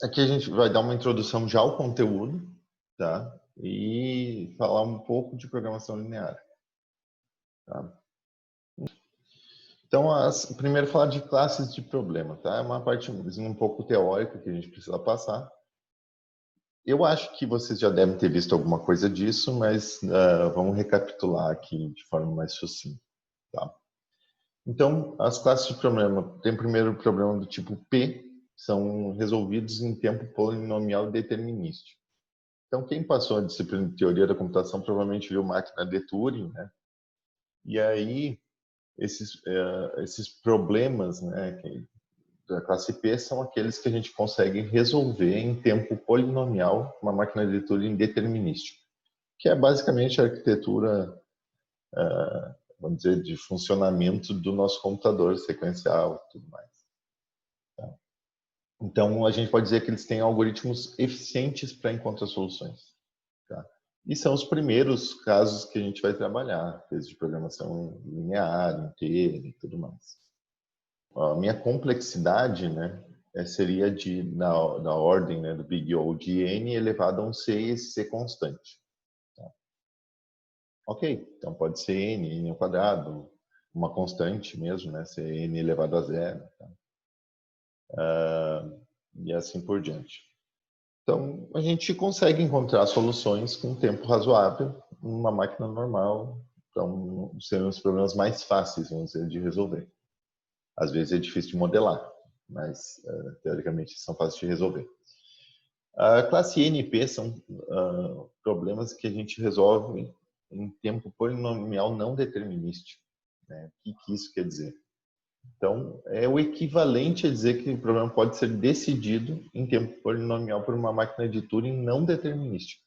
Aqui a gente vai dar uma introdução já ao conteúdo, tá? E falar um pouco de programação linear, tá? Então, primeiro falar de classes de problema, tá? É uma parte um pouco teórica que a gente precisa passar. Eu acho que vocês já devem ter visto alguma coisa disso, mas vamos recapitular aqui de forma mais sucinta, tá? Então, as classes de problema, tem primeiro o problema do tipo P, são resolvidos em tempo polinomial determinístico. Então, quem passou a disciplina de teoria da computação provavelmente viu máquina de Turing, né? E aí, esses problemas, né, da classe P são aqueles que a gente consegue resolver em tempo polinomial uma máquina de Turing determinística, que é basicamente a arquitetura, vamos dizer, de funcionamento do nosso computador sequencial e tudo mais. Tá? Então, a gente pode dizer que eles têm algoritmos eficientes para encontrar soluções. Tá? E são os primeiros casos que a gente vai trabalhar, desde programação linear, inteira e tudo mais. A minha complexidade, né, seria na ordem, né, do Big O de n elevado a um c e esse c constante. Tá? Ok, então pode ser n ao quadrado, uma constante mesmo, né, ser n elevado a zero. Tá? E assim por diante. Então, a gente consegue encontrar soluções com tempo razoável numa máquina normal. Então, seriam os problemas mais fáceis, vamos dizer, de resolver. Às vezes é difícil de modelar, mas teoricamente são fáceis de resolver. A classe NP são problemas que a gente resolve em tempo polinomial não determinístico. Né? O que isso quer dizer? Então, é o equivalente a dizer que o problema pode ser decidido em tempo polinomial por uma máquina de Turing não determinística.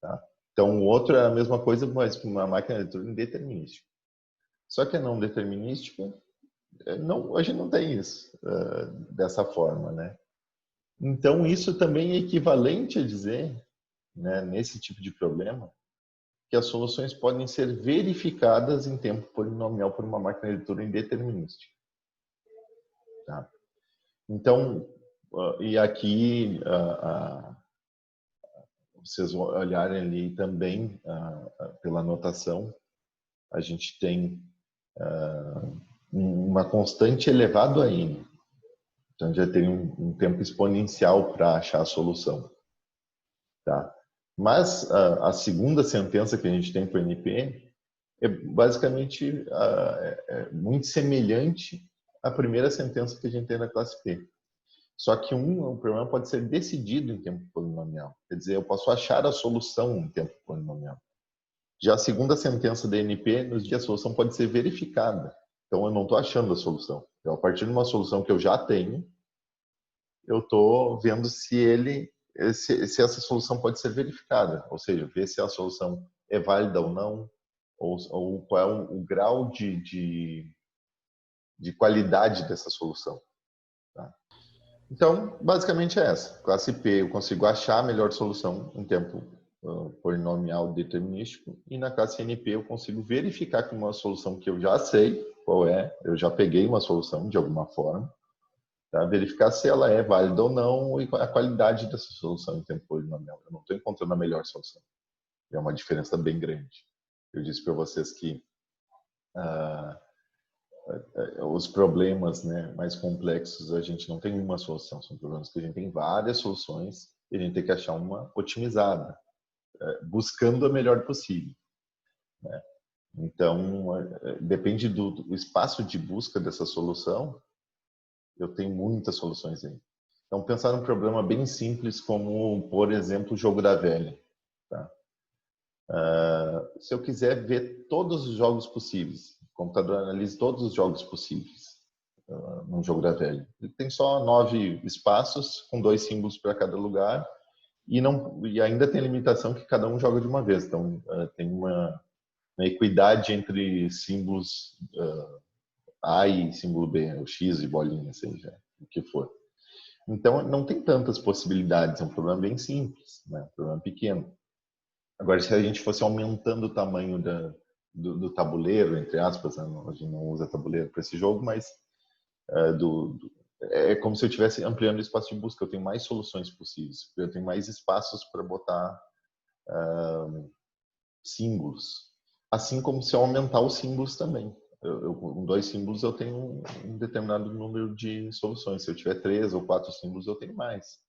Tá? Então, o outro é a mesma coisa, mas com uma máquina de Turing determinística. Só que a não determinística, não, a gente não tem isso dessa forma, né? Então, isso também é equivalente a dizer, né, nesse tipo de problema, que as soluções podem ser verificadas em tempo polinomial por uma máquina de Turing determinística. Tá? Então, e aqui, vocês olharem ali também pela notação, a gente tem uma constante elevado a n. Então, já tem um tempo exponencial para achar a solução. Tá? Mas a segunda sentença que a gente tem para o NP é basicamente muito semelhante à primeira sentença que a gente tem na classe P. Só que o problema pode ser decidido em tempo polinomial. Quer dizer, eu posso achar a solução em tempo polinomial. Já a segunda sentença da NP nos diz que a solução pode ser verificada. Então, eu não estou achando a solução. Então, a partir de uma solução que eu já tenho, eu estou vendo se essa solução pode ser verificada. Ou seja, ver se a solução é válida ou não, ou qual é o grau de qualidade dessa solução. Tá? Então, basicamente é essa. Classe P, eu consigo achar a melhor solução em tempo polinomial determinístico, e na classe NP eu consigo verificar que uma solução que eu já sei qual é, eu já peguei uma solução de alguma forma, tá? Verificar se ela é válida ou não e a qualidade dessa solução em tempo polinomial. Eu não estou encontrando a melhor solução. É uma diferença bem grande. Eu disse para vocês que os problemas, né, mais complexos, a gente não tem uma solução, são problemas que a gente tem várias soluções e a gente tem que achar uma otimizada, buscando a melhor possível. Né? Então, depende do espaço de busca dessa solução, eu tenho muitas soluções aí. Então, pensar num problema bem simples como, por exemplo, o jogo da velha. Tá? Se eu quiser ver todos os jogos possíveis, o computador analisa todos os jogos possíveis num jogo da velha. Ele tem só 9 espaços, com 2 símbolos para cada lugar, e ainda tem a limitação que cada um joga de uma vez. Então, tem uma equidade entre símbolos A e símbolo B, o X e bolinha, seja o que for. Então, não tem tantas possibilidades, é um problema bem simples, né? Um problema pequeno. Agora, se a gente fosse aumentando o tamanho do tabuleiro, entre aspas, né? A gente não usa tabuleiro para esse jogo, mas É como se eu estivesse ampliando o espaço de busca. Eu tenho mais soluções possíveis. Eu tenho mais espaços para botar símbolos. Assim como se eu aumentar os símbolos também. Com 2 símbolos eu tenho um determinado número de soluções. Se eu tiver 3 ou 4 símbolos, eu tenho mais.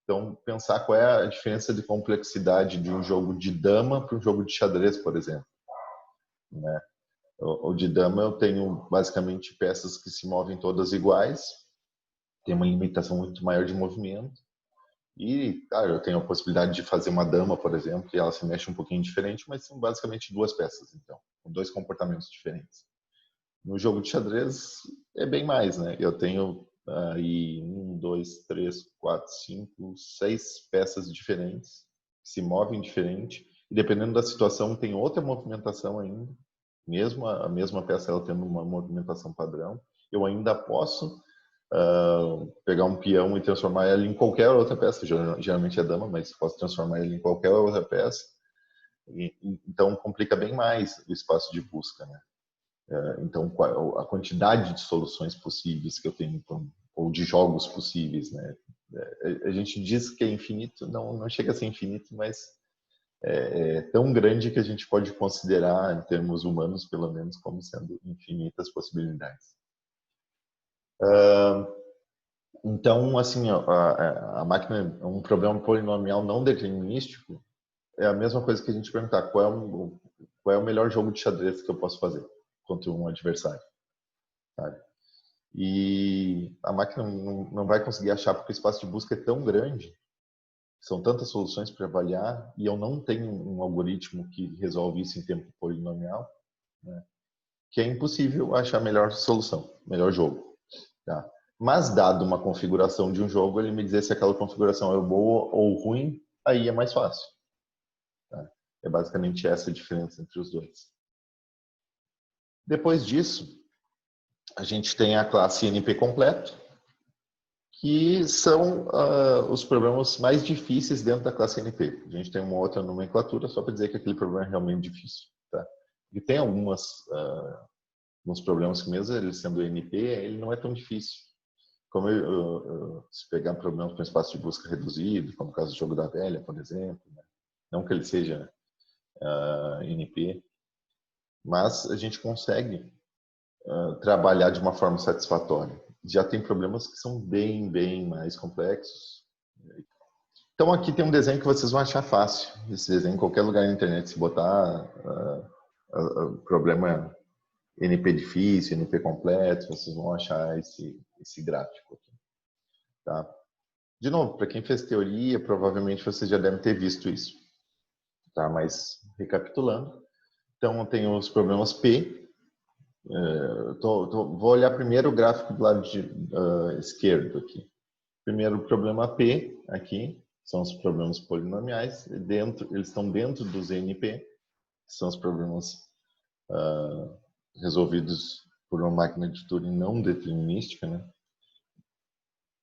Então, pensar qual é a diferença de complexidade de um jogo de dama para um jogo de xadrez, por exemplo. Né? O de dama eu tenho basicamente peças que se movem todas iguais, tem uma limitação muito maior de movimento. E, claro, eu tenho a possibilidade de fazer uma dama, por exemplo, e ela se mexe um pouquinho diferente, mas são basicamente 2 peças, então, com 2 comportamentos diferentes. No jogo de xadrez é bem mais, né? Eu tenho aí 1, 2, 3, 4, 5, 6 peças diferentes, que se movem diferente, e dependendo da situação tem outra movimentação ainda, mesmo a mesma peça ela tendo uma movimentação padrão, eu ainda posso pegar um peão e transformar ele em qualquer outra peça, geralmente é dama, mas posso transformar ele em qualquer outra peça, então complica bem mais o espaço de busca, né? Então, a quantidade de soluções possíveis que eu tenho, ou de jogos possíveis, né? A gente diz que é infinito, não chega a ser infinito, mas é tão grande que a gente pode considerar, em termos humanos, pelo menos, como sendo infinitas possibilidades. Então, assim, a máquina, um problema polinomial não determinístico, é a mesma coisa que a gente perguntar qual é o melhor jogo de xadrez que eu posso fazer contra um adversário, sabe? E a máquina não vai conseguir achar porque o espaço de busca é tão grande, são tantas soluções para avaliar, e eu não tenho um algoritmo que resolve isso em tempo polinomial, né, que é impossível achar a melhor solução, melhor jogo. Tá? Mas, dado uma configuração de um jogo, ele me dizer se aquela configuração é boa ou ruim, aí é mais fácil. Tá? É basicamente essa a diferença entre os dois. Depois disso, a gente tem a classe NP completo, que são os problemas mais difíceis dentro da classe NP. A gente tem uma outra nomenclatura só para dizer que aquele problema é realmente difícil. Tá? E tem alguns problemas que mesmo ele sendo NP, ele não é tão difícil. Como se pegar problemas com espaço de busca reduzido, como o caso do jogo da velha, por exemplo, né? Não que ele seja NP, mas a gente consegue trabalhar de uma forma satisfatória. Já tem problemas que são bem mais complexos. Então aqui tem um desenho que vocês vão achar fácil. Esse desenho em qualquer lugar na internet, se botar problema NP difícil, NP completo, vocês vão achar esse gráfico aqui. Tá? De novo, para quem fez teoria, provavelmente vocês já devem ter visto isso. Tá? Mas recapitulando, então tem os problemas P. Vou olhar primeiro o gráfico do lado esquerdo aqui. Primeiro o problema P aqui, são os problemas polinomiais, eles estão dentro dos NP, que são os problemas resolvidos por uma máquina de Turing não determinística, né?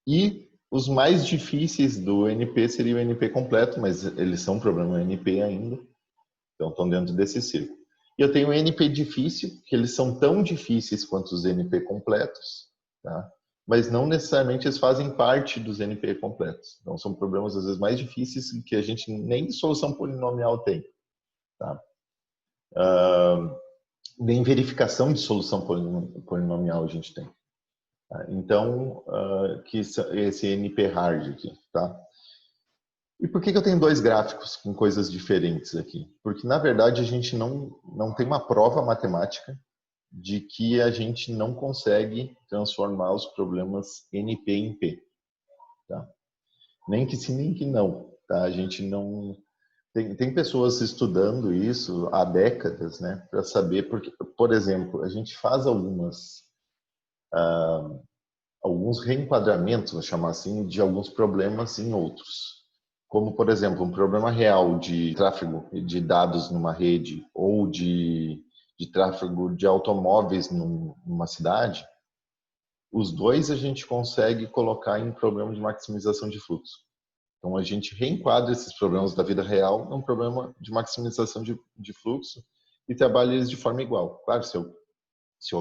E os mais difíceis do NP seria o NP completo, mas eles são problema NP ainda, então estão dentro desse círculo. E eu tenho o NP difícil, que eles são tão difíceis quanto os NP completos, tá? Mas não necessariamente eles fazem parte dos NP completos. Então são problemas às vezes mais difíceis que a gente nem solução polinomial tem, tá? Nem verificação de solução polinomial a gente tem. Tá? Então, que esse NP hard aqui, tá? E por que eu tenho 2 gráficos com coisas diferentes aqui? Porque, na verdade, a gente não tem uma prova matemática de que a gente não consegue transformar os problemas NP em P. Tá? Nem que sim, nem que não. Tá? A gente não... Tem pessoas estudando isso há décadas, né? Para saber, porque, por exemplo, a gente faz alguns reenquadramentos, vou chamar assim, de alguns problemas em outros. Como, por exemplo, um problema real de tráfego de dados numa rede ou de tráfego de automóveis numa cidade, os dois a gente consegue colocar em problema de maximização de fluxo. Então, a gente reenquadra esses problemas da vida real num problema de maximização de fluxo e trabalha eles de forma igual. Claro, se o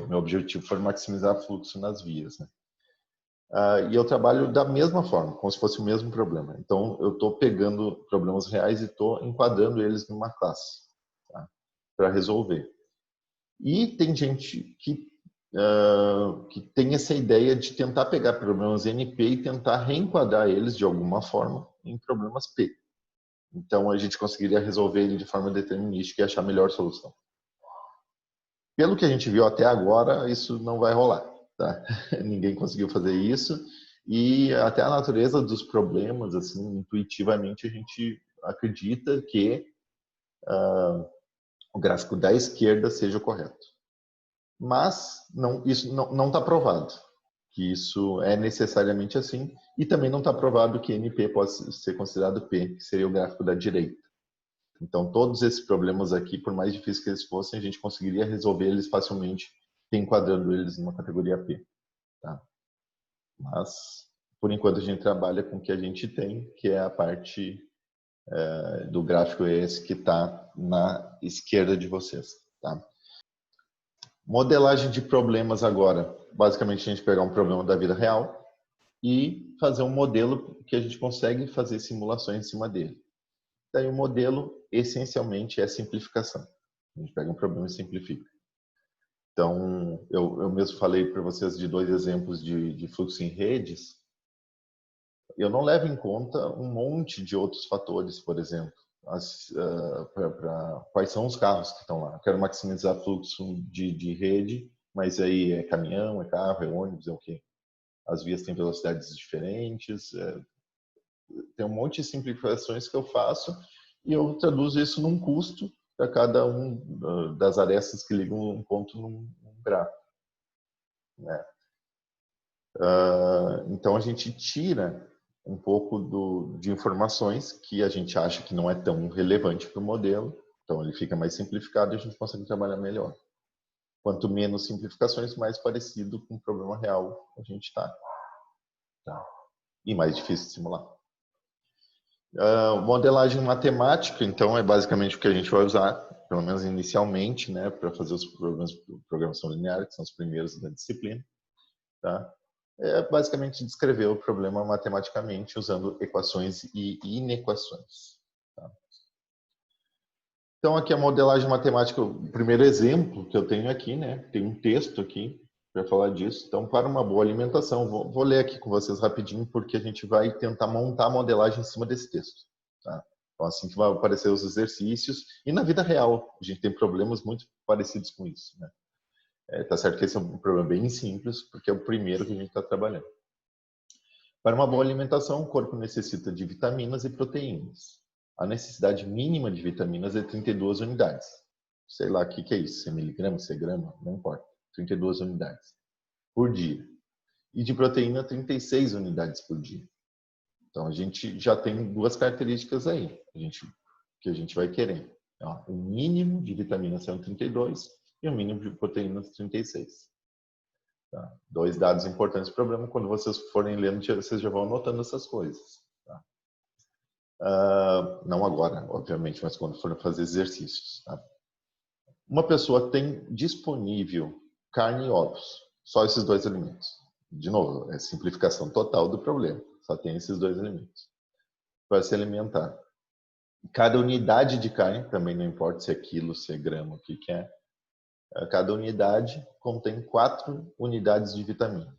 meu objetivo for maximizar fluxo nas vias, né? E eu trabalho da mesma forma, como se fosse o mesmo problema. Então, eu estou pegando problemas reais e estou enquadrando eles numa classe, tá? Para resolver. E tem gente que tem essa ideia de tentar pegar problemas NP e tentar reenquadrar eles de alguma forma em problemas P. Então, a gente conseguiria resolver ele de forma determinística e achar a melhor solução. Pelo que a gente viu até agora, isso não vai rolar. Tá? Ninguém conseguiu fazer isso. E até a natureza dos problemas, assim, intuitivamente, a gente acredita que o gráfico da esquerda seja o correto. Mas isso não está provado que isso é necessariamente assim. E também não está provado que NP pode ser considerado P, que seria o gráfico da direita. Então, todos esses problemas aqui, por mais difíceis que eles fossem, a gente conseguiria resolver eles facilmente, enquadrando eles numa categoria P. Tá? Mas, por enquanto, a gente trabalha com o que a gente tem, que é a parte do gráfico esse que está na esquerda de vocês. Tá? Modelagem de problemas agora. Basicamente, a gente pegar um problema da vida real e fazer um modelo que a gente consegue fazer simulações em cima dele. Daí o modelo, essencialmente, é simplificação. A gente pega um problema e simplifica. Então, eu mesmo falei para vocês de 2 exemplos de fluxo em redes. Eu não levo em conta um monte de outros fatores, por exemplo. Quais são os carros que estão lá? Eu quero maximizar fluxo de rede, mas aí é caminhão, é carro, é ônibus, é o quê? As vias têm velocidades diferentes, tem um monte de simplificações que eu faço e eu traduzo isso num custo para cada das arestas que ligam um ponto num gráfico. Né? Então a gente tira um pouco de informações que a gente acha que não é tão relevante para o modelo, então ele fica mais simplificado e a gente consegue trabalhar melhor. Quanto menos simplificações, mais parecido com o problema real a gente está. Tá? E mais difícil de simular. Modelagem matemática, então, é basicamente o que a gente vai usar, pelo menos inicialmente, né, para fazer os problemas de programação linear, que são os primeiros da disciplina. Tá? É basicamente descrever o problema matematicamente usando equações e inequações. Tá? Então, aqui a modelagem matemática, o primeiro exemplo que eu tenho aqui, né, tem um texto aqui para falar disso. Então, para uma boa alimentação, vou ler aqui com vocês rapidinho, porque a gente vai tentar montar a modelagem em cima desse texto. Tá? Então, assim que vai aparecer os exercícios. E na vida real, a gente tem problemas muito parecidos com isso. Né? Tá certo que esse é um problema bem simples, porque é o primeiro que a gente está trabalhando. Para uma boa alimentação, o corpo necessita de vitaminas e proteínas. A necessidade mínima de vitaminas é 32 unidades. Sei lá o que é isso, se é miligrama, se é grama, não importa. 32 unidades por dia. E de proteína, 36 unidades por dia. Então, a gente já tem 2 características aí que a gente vai querer. O mínimo de vitaminas são 32 e o mínimo de proteínas 36. Tá? 2 dados importantes do problema. Quando vocês forem lendo, vocês já vão anotando essas coisas. Tá? Não agora, obviamente, mas quando forem fazer exercícios. Tá? Uma pessoa tem disponível carne e ovos. Só esses 2 alimentos. De novo, é simplificação total do problema. Só tem esses 2 alimentos para se alimentar. Cada unidade de carne, também não importa se é quilo, se é grama, o que é. Cada unidade contém 4 unidades de vitamina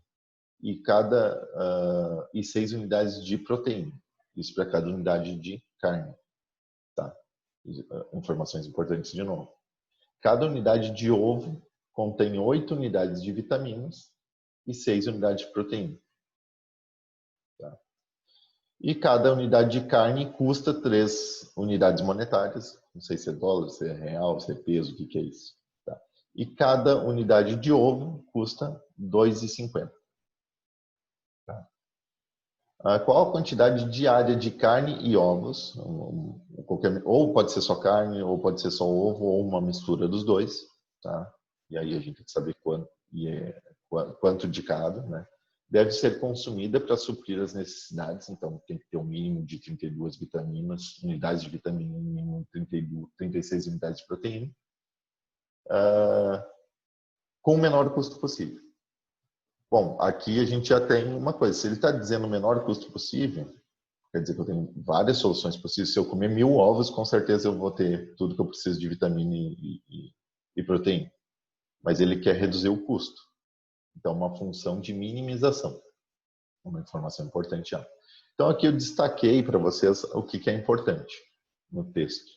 e 6 unidades de proteína. Isso para cada unidade de carne. Tá? Informações importantes de novo. Cada unidade de ovo contém 8 unidades de vitaminas e 6 unidades de proteína. Tá? E cada unidade de carne custa 3 unidades monetárias. Não sei se é dólar, se é real, se é peso, o que é isso. Tá? E cada unidade de ovo custa R$ 2,50. Tá? Qual a quantidade diária de carne e ovos? Ou pode ser só carne, ou pode ser só ovo, ou uma mistura dos dois. Tá? E aí a gente tem que saber quanto de cada, né? Deve ser consumida para suprir as necessidades, então tem que ter um mínimo de 32 vitaminas, unidades de vitamina, mínimo de 36 unidades de proteína, com o menor custo possível. Bom, aqui a gente já tem uma coisa. Se ele está dizendo o menor custo possível, quer dizer que eu tenho várias soluções possíveis. Se eu comer 1.000 ovos, com certeza eu vou ter tudo que eu preciso de vitamina e proteína. Mas ele quer reduzir o custo. Então, uma função de minimização. Uma informação importante já. Então, aqui eu destaquei para vocês o que é importante no texto.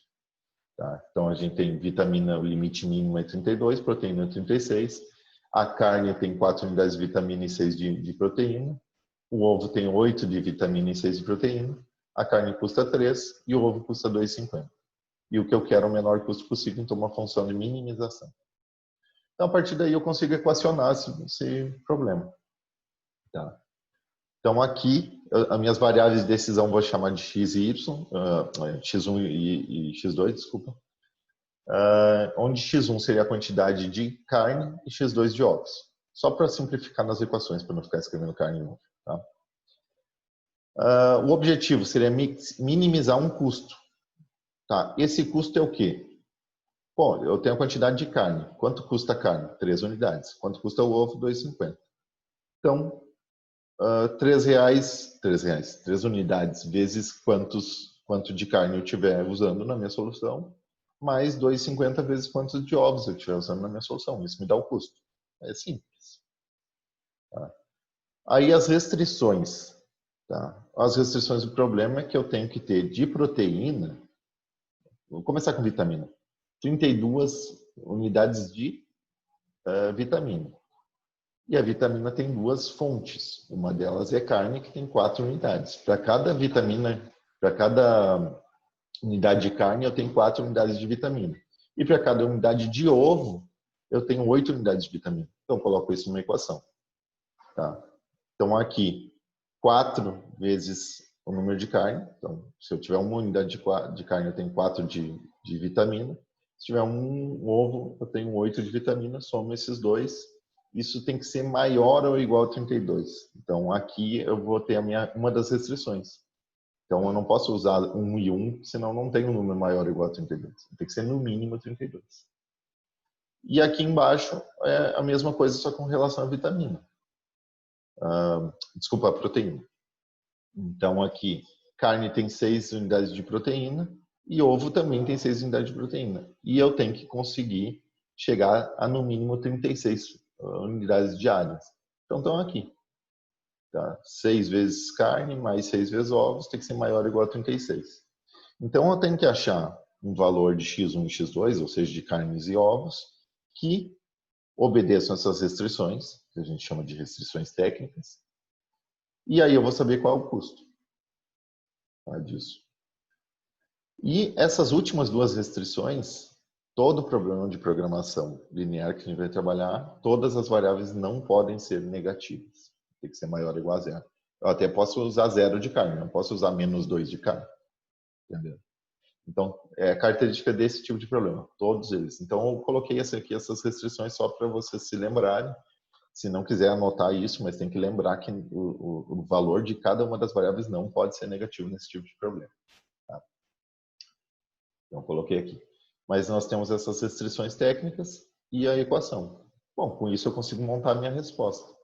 Tá? Então, a gente tem vitamina, o limite mínimo é 32, proteína 36. A carne tem 4 unidades de vitamina e 6 de proteína. O ovo tem 8 de vitamina e 6 de proteína. A carne custa 3 e o ovo custa 2,50. E o que eu quero é o menor custo possível, então uma função de minimização. Então, a partir daí, eu consigo equacionar esse problema. Tá? Então, aqui, as minhas variáveis de decisão vou chamar de x e y, x1 e x2, desculpa. Onde x1 seria a quantidade de carne e x2 de ovos. Só para simplificar nas equações, para não ficar escrevendo carne em ovo. Tá? O objetivo seria minimizar um custo. Tá? Esse custo é o quê? Bom, eu tenho a quantidade de carne. Quanto custa a carne? 3 unidades. Quanto custa o ovo? 2,50. Então, R$ 3, 3 unidades vezes quanto de carne eu estiver usando na minha solução, mais 2,50 vezes quantos de ovos eu estiver usando na minha solução. Isso me dá o custo. É simples. Tá? Aí as restrições. Tá? As restrições, o problema é que eu tenho que ter de proteína, vou começar com vitamina, 32 unidades de vitamina. E a vitamina tem duas fontes. Uma delas é carne, que tem 4 unidades. Para cada vitamina, para cada unidade de carne, eu tenho 4 unidades de vitamina. E para cada unidade de ovo, eu tenho 8 unidades de vitamina. Então, eu coloco isso numa equação. Tá? Então, aqui, 4 vezes o número de carne. Então, se eu tiver uma unidade de carne, eu tenho 4 de vitamina. Se tiver um ovo, eu tenho 8 de vitamina. Somo esses dois. Isso tem que ser maior ou igual a 32. Então, aqui eu vou ter uma das restrições. Então, eu não posso usar 1 e 1, senão não tem um número maior ou igual a 32. Tem que ser no mínimo 32. E aqui embaixo é a mesma coisa, só com relação à vitamina. Desculpa, a proteína. Então, aqui, carne tem 6 unidades de proteína e ovo também tem 6 unidades de proteína. E eu tenho que conseguir chegar a, no mínimo, 36 unidades diárias. Então, estão aqui. Tá? 6 vezes carne mais 6 vezes ovos tem que ser maior ou igual a 36. Então, eu tenho que achar um valor de x1 e x2, ou seja, de carnes e ovos, que obedeçam essas restrições, que a gente chama de restrições técnicas, e aí eu vou saber qual é o custo, tá, disso. E essas últimas duas restrições, todo problema de programação linear que a gente vai trabalhar, todas as variáveis não podem ser negativas. Tem que ser maior ou igual a zero. Eu até posso usar zero de carne, não posso usar menos 2 de carne. Entendeu? Então, é característica desse tipo de problema, todos eles. Então, eu coloquei essas restrições só para vocês se lembrarem. Se não quiser anotar isso, mas tem que lembrar que o valor de cada uma das variáveis não pode ser negativo nesse tipo de problema. Tá? Então, coloquei aqui. Mas nós temos essas restrições técnicas e a equação. Bom, com isso eu consigo montar a minha resposta.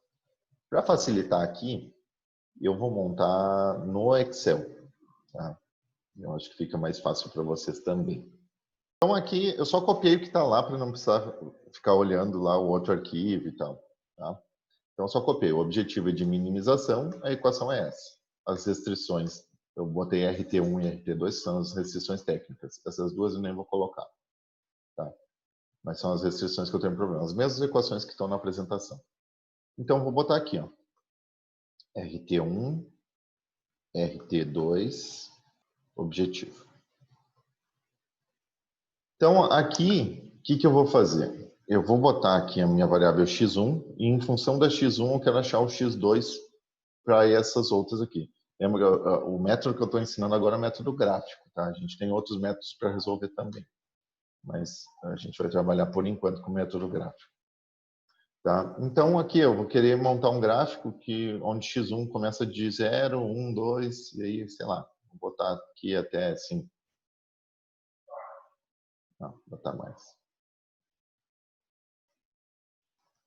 Para facilitar aqui, eu vou montar no Excel. Tá? Eu acho que fica mais fácil para vocês também. Então aqui eu só copiei o que está lá para não precisar ficar olhando lá o outro arquivo e tal. Tá? Então eu só copiei. O objetivo é de minimização, a equação é essa. As restrições, eu botei RT1 e RT2, são as restrições técnicas. Essas duas eu nem vou colocar. Tá? Mas são as restrições que eu tenho problema. As mesmas equações que estão na apresentação. Então eu vou botar aqui, ó. RT1, RT2, objetivo. Então, aqui, o que eu vou fazer? Eu vou botar aqui a minha variável x1 e, em função da x1, eu quero achar o x2 para essas outras aqui. Lembra, o método que eu estou ensinando agora é o método gráfico, tá? A gente tem outros métodos para resolver também, mas a gente vai trabalhar, por enquanto, com o método gráfico. Tá? Então, aqui eu vou querer montar um gráfico onde x1 começa de 0, 1, 2, e aí, sei lá, vou botar aqui até 5. Não, vou botar mais.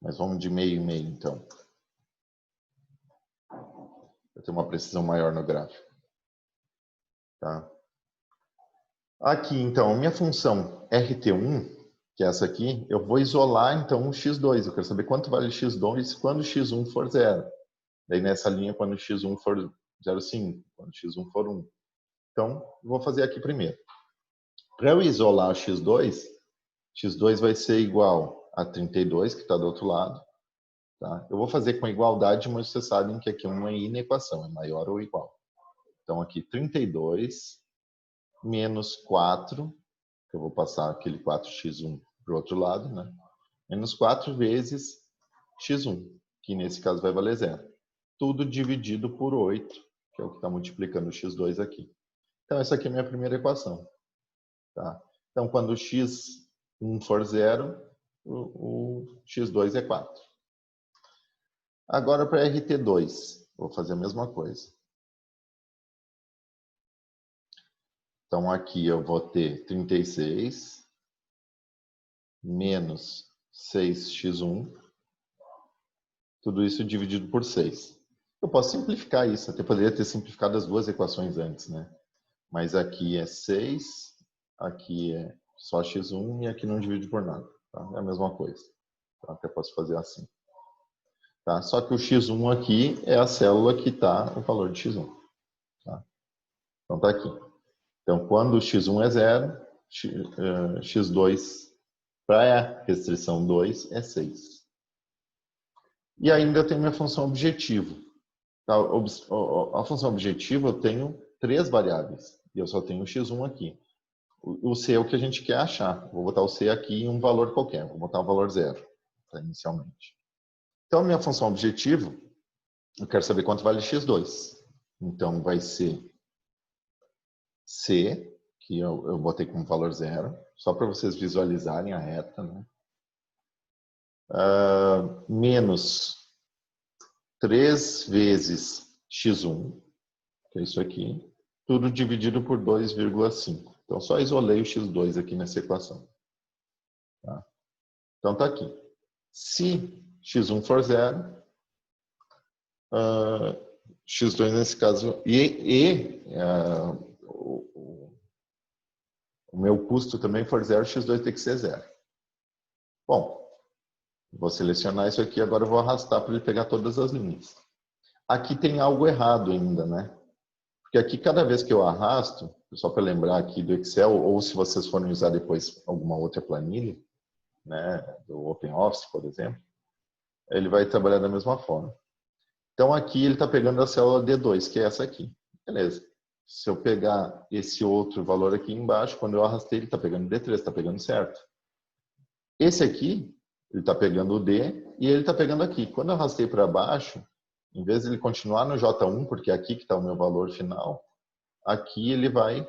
Mas vamos de meio e meio, então. para ter uma precisão maior no gráfico. Tá? Aqui, então, minha função RT1, que é essa aqui, eu vou isolar, então, o x2. Eu quero saber quanto vale x2 quando x1 for 0. Daí, nessa linha, quando x1 for 0,5, quando x1 for 1. Então, vou fazer aqui primeiro. Para eu isolar o x2 vai ser igual a 32, que está do outro lado. Tá? Eu vou fazer com igualdade, mas vocês sabem que aqui é uma inequação, é maior ou igual. Então, aqui 32 menos 4, que eu vou passar aquele 4x1 para o outro lado, né? Menos 4 vezes x1, que nesse caso vai valer 0. Tudo dividido por 8, que é o que está multiplicando o x2 aqui. Então, essa aqui é a minha primeira equação. Tá? Então, quando o x1 for 0, o x2 é 4. Agora, para RT2, vou fazer a mesma coisa. Então, aqui eu vou ter 36 menos 6x1, tudo isso dividido por 6. Eu posso simplificar isso, até poderia ter simplificado as duas equações antes, né? Mas aqui é 6, aqui é só x1 e aqui não divide por nada. Tá? É a mesma coisa. Então, até posso fazer assim. Tá? Só que o x1 aqui é a célula que está o valor de x1. Tá? Então, está aqui. Então, quando o x1 é 0, x2 para a restrição 2 é 6. E ainda eu tenho minha função objetivo. Tá? A função objetivo eu tenho 3 variáveis. E eu só tenho o x1 aqui. O c é o que a gente quer achar. Vou botar o c aqui em um valor qualquer. Vou botar um valor 0, tá, inicialmente. Então, minha função objetivo, eu quero saber quanto vale x2. Então, vai ser c, que eu botei como valor 0, só para vocês visualizarem a reta, né? Menos 3 vezes x1, que é isso aqui, tudo dividido por 2,5. Então, só isolei o x2 aqui nessa equação. Tá? Então, está aqui. Se x1 for 0, x2 nesse caso, o meu custo também for 0, x2 tem que ser 0. Bom, vou selecionar isso aqui, agora eu vou arrastar para ele pegar todas as linhas. Aqui tem algo errado ainda, né? Porque aqui, cada vez que eu arrasto, só para lembrar aqui do Excel, ou se vocês forem usar depois alguma outra planilha, né, do OpenOffice, por exemplo, ele vai trabalhar da mesma forma. Então, aqui ele está pegando a célula D2, que é essa aqui. Beleza. Se eu pegar esse outro valor aqui embaixo, quando eu arrastei, ele está pegando D3, está pegando certo. Esse aqui, ele está pegando o D e ele está pegando aqui. Quando eu arrastei para baixo, em vez de ele continuar no J1, porque é aqui que está o meu valor final, aqui ele vai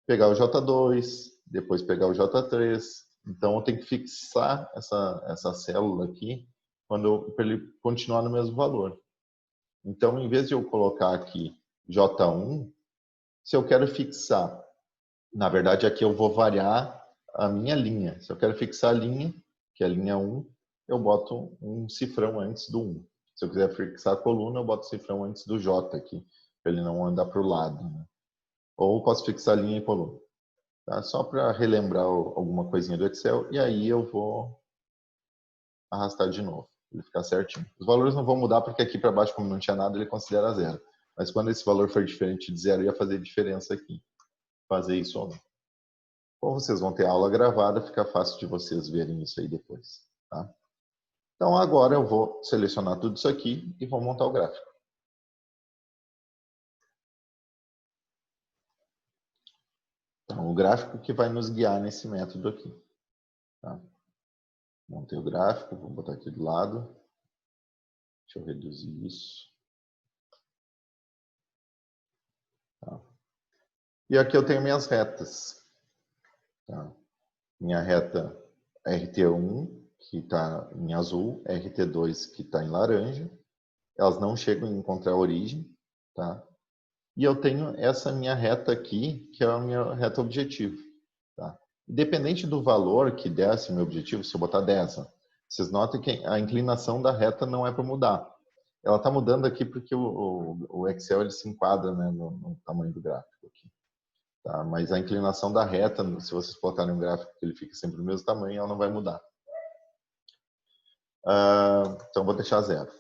pegar o J2, depois pegar o J3. Então, eu tenho que fixar essa célula aqui para ele continuar no mesmo valor. Então, em vez de eu colocar aqui J1, se eu quero fixar, na verdade, aqui eu vou variar a minha linha. Se eu quero fixar a linha, que é a linha 1, eu boto um cifrão antes do 1. Se eu quiser fixar a coluna, eu boto cifrão antes do J aqui, para ele não andar para o lado. Né? Ou posso fixar linha e coluna. Tá? Só para relembrar alguma coisinha do Excel, e aí eu vou arrastar de novo, para ele ficar certinho. Os valores não vão mudar, porque aqui para baixo, como não tinha nada, ele considera 0. Mas quando esse valor for diferente de 0, ia fazer diferença aqui. Fazer isso ou não. Como vocês vão ter aula gravada, fica fácil de vocês verem isso aí depois. Tá? Então, agora eu vou selecionar tudo isso aqui e vou montar o gráfico. Então, o gráfico que vai nos guiar nesse método aqui. Tá? Montei o gráfico, vou botar aqui do lado. Deixa eu reduzir isso. Tá? E aqui eu tenho minhas retas. Tá? Minha reta RT1, que está em azul, RT2, que está em laranja. Elas não chegam a encontrar a origem. Tá? E eu tenho essa minha reta aqui, que é a minha reta objetivo. Tá? Independente do valor que desse meu objetivo, se eu botar 10, ó, vocês notem que a inclinação da reta não é para mudar. Ela está mudando aqui porque o Excel ele se enquadra, né, no tamanho do gráfico aqui. Tá? Mas a inclinação da reta, se vocês colocarem um gráfico que ele fica sempre do mesmo tamanho, ela não vai mudar. Então, vou deixar 0.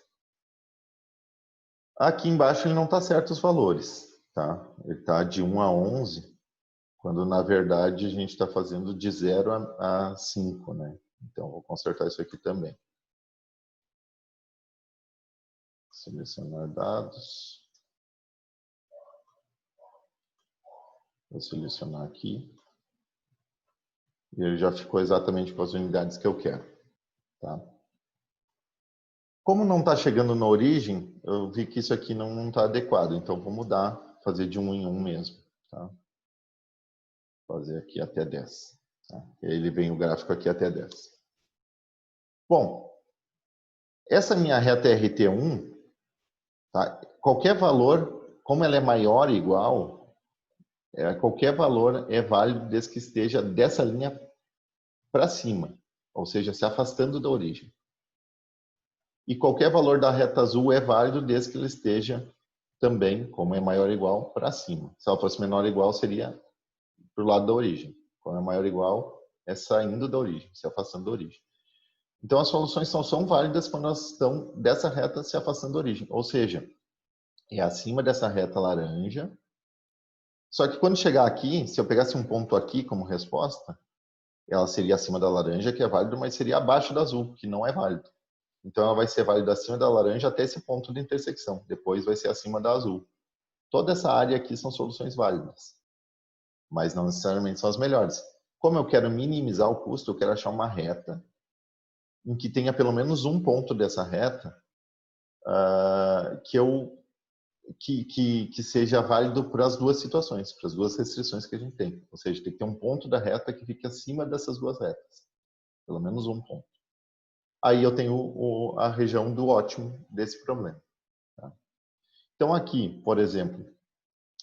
Aqui embaixo ele não está certo os valores. Tá? Ele está de 1 a 11, quando na verdade a gente está fazendo de 0 a 5. Né? Então, vou consertar isso aqui também. Selecionar dados. Vou selecionar aqui. E ele já ficou exatamente com as unidades que eu quero. Tá? Como não está chegando na origem, eu vi que isso aqui não está adequado. Então, vou mudar, fazer de 1 em 1 mesmo. Tá? Fazer aqui até 10. Tá? E aí ele vem o gráfico aqui até 10. Bom, essa minha reta RT1, tá? Qualquer valor, como ela é maior ou igual, qualquer valor é válido desde que esteja dessa linha para cima, ou seja, se afastando da origem. E qualquer valor da reta azul é válido desde que ele esteja também, como é maior ou igual, para cima. Se ela fosse menor ou igual, seria para o lado da origem. Como é maior ou igual, é saindo da origem, se afastando da origem. Então, as soluções são válidas quando elas estão dessa reta se afastando da origem. Ou seja, é acima dessa reta laranja. Só que quando chegar aqui, se eu pegasse um ponto aqui como resposta, ela seria acima da laranja, que é válido, mas seria abaixo da azul, que não é válido. Então, ela vai ser válida acima da laranja até esse ponto de intersecção. Depois vai ser acima da azul. Toda essa área aqui são soluções válidas, mas não necessariamente são as melhores. Como eu quero minimizar o custo, eu quero achar uma reta em que tenha pelo menos um ponto dessa reta que seja válido para as duas situações, para as duas restrições que a gente tem. Ou seja, tem que ter um ponto da reta que fique acima dessas duas retas. Pelo menos um ponto. Aí eu tenho a região do ótimo desse problema. Tá? Então aqui, por exemplo,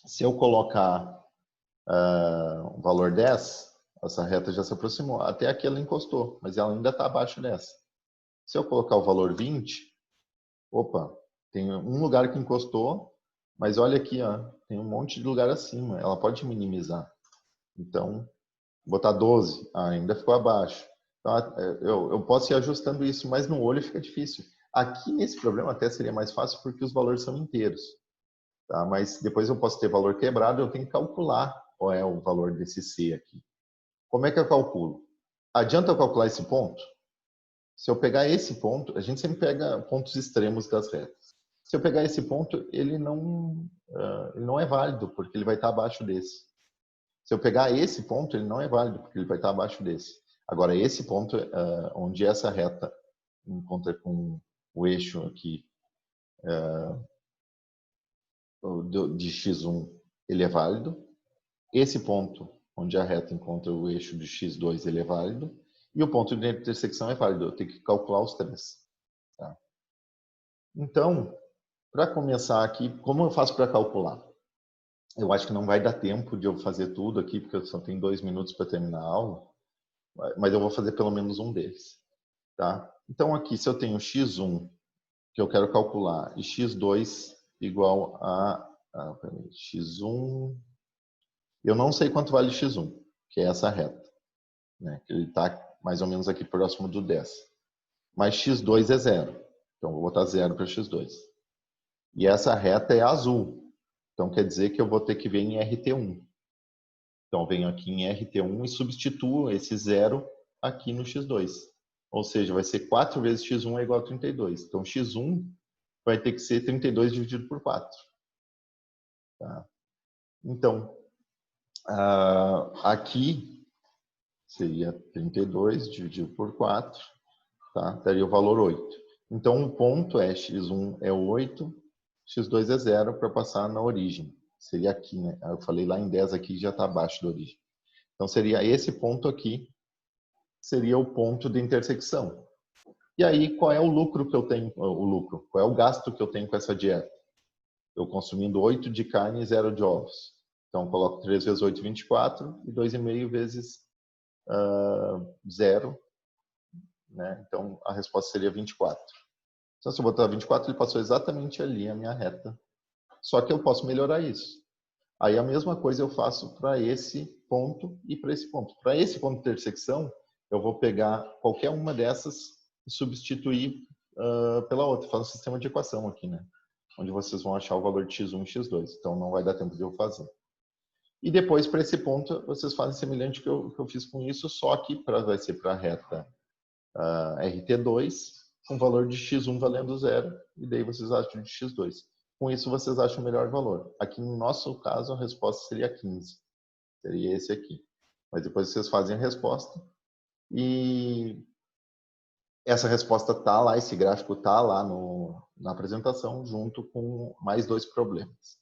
se eu colocar o valor 10, essa reta já se aproximou. Até aqui ela encostou, mas ela ainda está abaixo dessa. Se eu colocar o valor 20, opa, tem um lugar que encostou, mas olha aqui, ó, tem um monte de lugar acima. Ela pode minimizar. Então, botar 12, ainda ficou abaixo. Então, eu posso ir ajustando isso, mas no olho fica difícil. Aqui nesse problema até seria mais fácil porque os valores são inteiros. Tá? Mas depois eu posso ter valor quebrado, eu tenho que calcular qual é o valor desse C aqui. Como é que eu calculo? Adianta eu calcular esse ponto? Se eu pegar esse ponto, a gente sempre pega pontos extremos das retas. Se eu pegar esse ponto, ele não é válido, porque ele vai estar abaixo desse. Se eu pegar esse ponto, ele não é válido, porque ele vai estar abaixo desse. Agora, esse ponto, onde essa reta encontra com o eixo aqui de x1, ele é válido. Esse ponto, onde a reta encontra o eixo de x2, ele é válido. E o ponto de intersecção é válido. Eu tenho que calcular os três. Tá? Então, para começar aqui, como eu faço para calcular? Eu acho que não vai dar tempo de eu fazer tudo aqui, porque eu só tenho 2 minutos para terminar a aula. Mas eu vou fazer pelo menos um deles. Tá? Então, aqui, se eu tenho x1, que eu quero calcular, e x2 igual x1... Eu não sei quanto vale x1, que é essa reta. Né? Ele está mais ou menos aqui próximo do 10. Mas x2 é 0. Então, vou botar 0 para x2. E essa reta é azul. Então, quer dizer que eu vou ter que vir em RT1. Então, eu venho aqui em RT1 e substituo esse 0 aqui no x2. Ou seja, vai ser 4 vezes x1 é igual a 32. Então, x1 vai ter que ser 32 dividido por 4. Tá? Então, aqui seria 32 dividido por 4, tá? Daria o valor 8. Então, o ponto é x1 é 8, x2 é 0 para passar na origem. Seria aqui, né? Eu falei lá em 10 aqui, já está abaixo da origem. Então, seria esse ponto aqui, seria o ponto de intersecção. E aí, qual é o lucro que eu tenho? Qual é o gasto que eu tenho com essa dieta? Eu consumindo 8 de carne e 0 de ovos. Então, coloco 3 vezes 8, 24, e 2,5 vezes 0. Né? Então, a resposta seria 24. Então, se eu botar 24, ele passou exatamente ali a minha reta. Só que eu posso melhorar isso. Aí a mesma coisa eu faço para esse ponto e para esse ponto. Para esse ponto de intersecção, eu vou pegar qualquer uma dessas e substituir pela outra. Faço um sistema de equação aqui, né? Onde vocês vão achar o valor de x1 e x2. Então não vai dar tempo de eu fazer. E depois, para esse ponto, vocês fazem semelhante que eu fiz com isso, só que vai ser para a reta RT2, com valor de x1 valendo zero, e daí vocês acham de x2. Com isso, vocês acham o melhor valor. Aqui no nosso caso, a resposta seria 15. Seria esse aqui. Mas depois vocês fazem a resposta e essa resposta está lá, esse gráfico está lá na apresentação, junto com mais dois problemas.